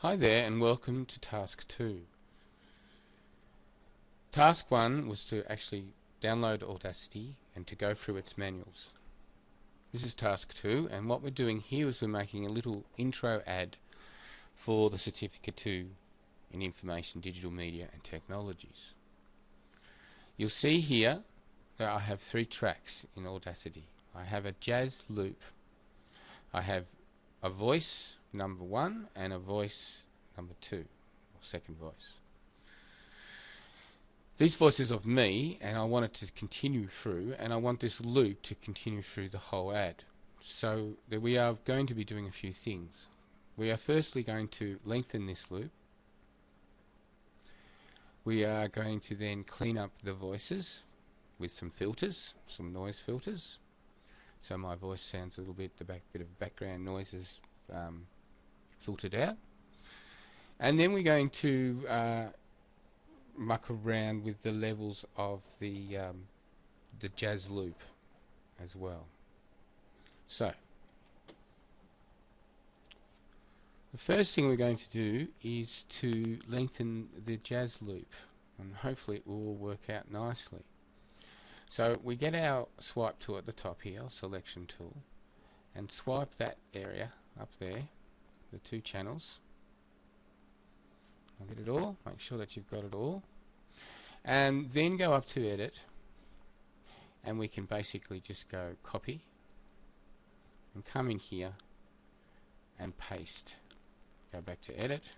Hi there and welcome to Task 2. Task 1 was to actually download Audacity and to go through its manuals. This is Task 2, and what we're doing here is we're making a little intro ad for the Certificate 2 in Information, Digital Media and Technologies. You'll see here that I have 3 tracks in Audacity. I have a jazz loop, I have a voice number 1 and a voice number 2, or second voice. These voices of me, and I want it to continue through, and I want this loop to continue through the whole ad. So that we are going to be doing a few things. We are firstly going to lengthen this loop. We are going to then clean up the voices with some filters, some noise filters. So my voice sounds a little bit, bit of background noises filtered out. And then we're going to muck around with the levels of the jazz loop as well. So the first thing we're going to do is to lengthen the jazz loop, and hopefully it will all work out nicely. So we get our swipe tool at the top here, selection tool, and swipe that area up there, the 2 channels. I'll get it all, make sure that you've got it all, and then go up to edit, and we can basically just go copy and come in here and paste. Go back to edit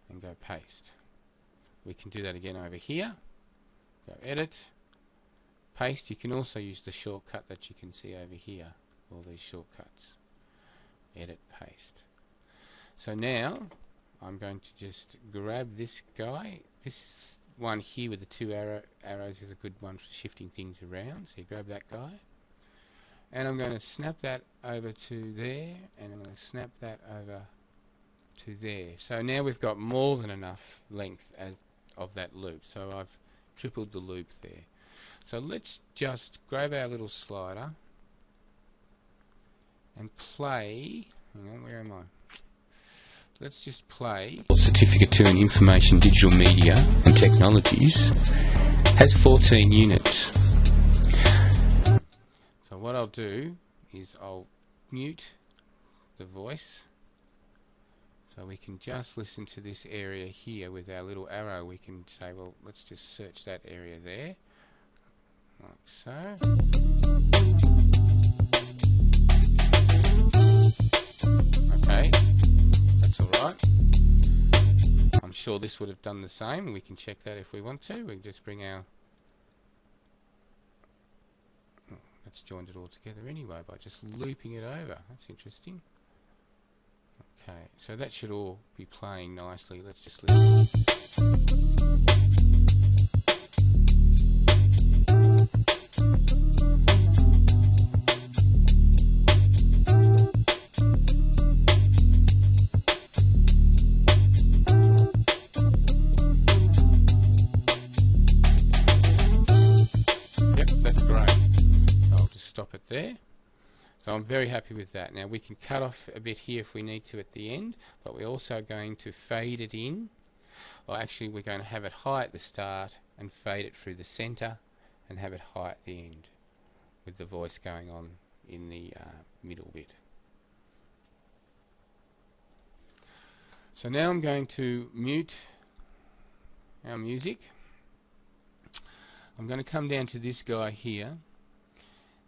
and go paste. We can do that again over here. Go edit, paste. You can also use the shortcut that you can see over here, all these shortcuts. Edit, paste. So now I'm going to just grab this guy. This one here with the 2 arrows is a good one for shifting things around. So you grab that guy, and I'm going to snap that over to there, and I'm going to snap that over to there. So now we've got more than enough length of that loop. So I've tripled the loop there. So let's just grab our little slider and play. Hang on, where am I? Let's just play. Certificate 2 in Information, Digital Media and Technologies has 14 units. So what I'll do is I'll mute the voice, so we can just listen to this area here with our little arrow. We can say, well, let's just search that area there, like so. Okay, that's alright. I'm sure this would have done the same. We can check that if we want to. We can just bring our... Oh, that's joined it all together anyway by just looping it over. That's interesting. Okay, so that should all be playing nicely. Let's just listen. Yep, that's great. So I'll just stop it there. So I'm very happy with that. Now we can cut off a bit here if we need to at the end, but we're also going to fade it in. Or actually we're going to have it high at the start and fade it through the center and have it high at the end with the voice going on in the middle bit. So now I'm going to mute our music. I'm going to come down to this guy here,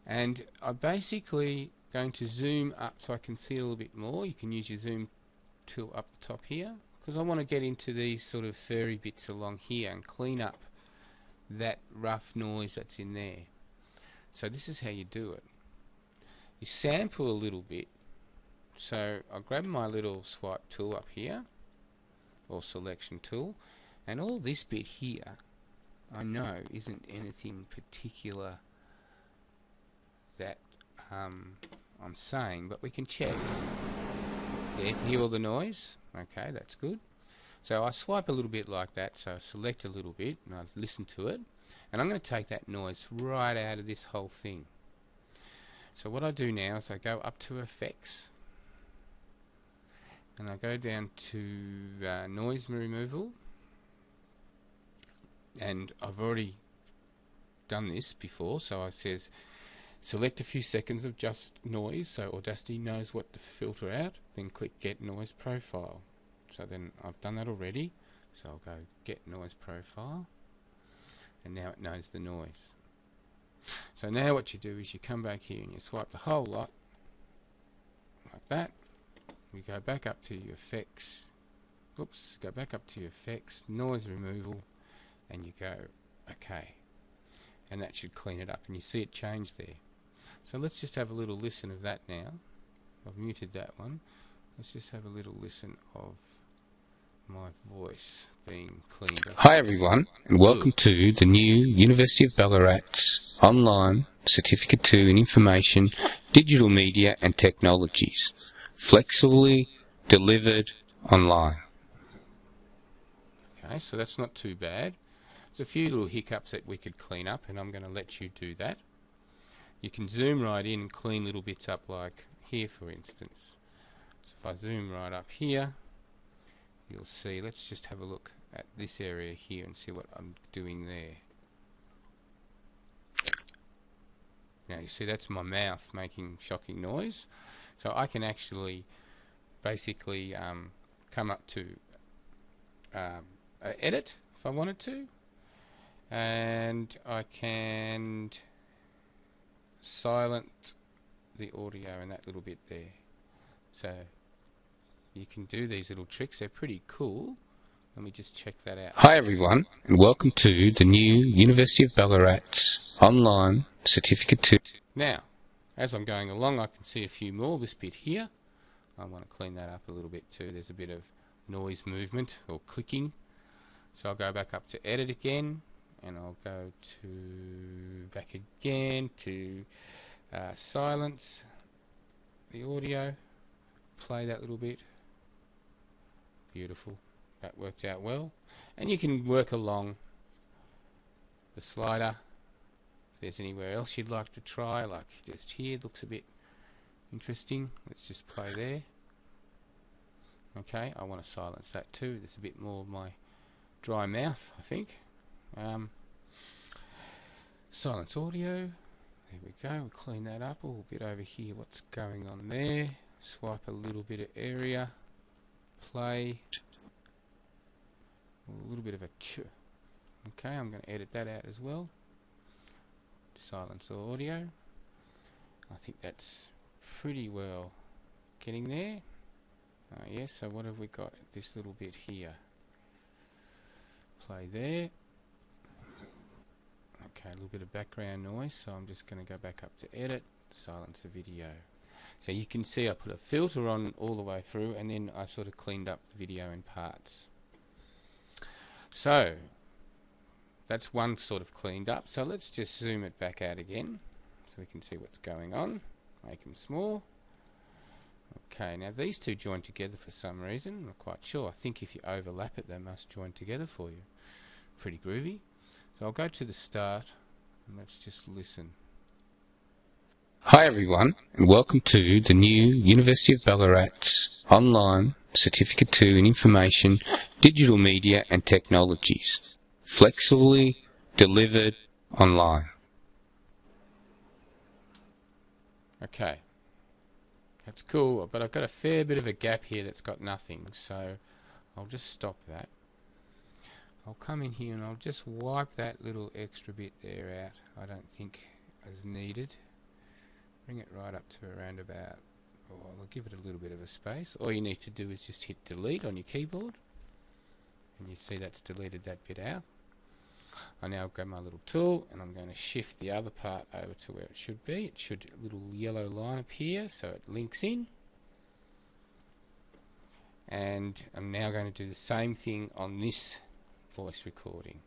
and I'm basically going to zoom up so I can see a little bit more. You can use your zoom tool up the top here, because I want to get into these sort of furry bits along here and clean up that rough noise that's in there. So this is how you do it. You sample a little bit. So I'll grab my little swipe tool up here, or selection tool, and all this bit here I know isn't anything particular that I'm saying, but we can check. Yeah, you can hear all the noise. Okay, that's good. So I swipe a little bit like that, so I select a little bit and I listen to it, and I'm going to take that noise right out of this whole thing. So what I do now is I go up to effects, and I go down to noise removal, and I've already done this before, so it says select a few seconds of just noise so Audacity knows what to filter out, then click Get Noise Profile. So then I've done that already, so I'll go Get Noise Profile, and now it knows the noise. So now what you do is you come back here and you swipe the whole lot like that. You go back up to your effects, go back up to your effects, noise removal, and you go OK, and that should clean it up, and you see it change there. So let's just have a little listen of that now. I've muted that one. Let's just have a little listen of my voice being cleaned up. Hi everyone, and welcome to the new University of Ballarat's online Certificate 2 in Information, Digital Media and Technologies, flexibly delivered online. Okay, so that's not too bad. There's a few little hiccups that we could clean up, and I'm going to let you do that. You can zoom right in and clean little bits up, like here for instance. So if I zoom right up here, you'll see, let's just have a look at this area here and see what I'm doing there. Now you see that's my mouth making shocking noise. So I can actually basically come up to edit if I wanted to, and I can silent the audio in that little bit there. So you can do these little tricks, they're pretty cool. Let me just check that out. Hi everyone, and welcome to the new University of Ballarat's online Certificate 2. Now, as I'm going along, I can see a few more. This bit here, I want to clean that up a little bit too. There's a bit of noise movement or clicking. So I'll go back up to edit again, and I'll go to back again to silence the audio, play that little bit. Beautiful, that worked out well. And you can work along the slider. If there's anywhere else you'd like to try, like just here, looks a bit interesting. Let's just play there. Okay, I want to silence that too. There's a bit more of my dry mouth, I think. Silence audio. There we go. We'll clean that up. Oh, a bit over here. What's going on there? Swipe a little bit of area. Play. A little bit of a ch. Okay, I'm going to edit that out as well. Silence audio. I think that's pretty well getting there. Yes, so what have we got? This little bit here. Play there. Okay, a little bit of background noise, so I'm just going to go back up to edit, silence the video. So you can see I put a filter on all the way through, and then I sort of cleaned up the video in parts. So that's one sort of cleaned up. So let's just zoom it back out again so we can see what's going on. Make them small. Okay, now these two join together for some reason. I'm not quite sure. I think if you overlap it, they must join together for you. Pretty groovy. So I'll go to the start and let's just listen. Hi everyone, and welcome to the new University of Ballarat's online Certificate 2 in Information, Digital Media and Technologies, flexibly delivered online. Okay, that's cool, but I've got a fair bit of a gap here that's got nothing, so I'll just stop that. I'll come in here and I'll just wipe that little extra bit there out. I don't think is needed. Bring it right up to around about, I'll give it a little bit of a space. All you need to do is just hit delete on your keyboard, and you see that's deleted that bit out. I now grab my little tool and I'm going to shift the other part over to where it should be. It should, a little yellow line appear, so it links in. And I'm now going to do the same thing on this voice recording.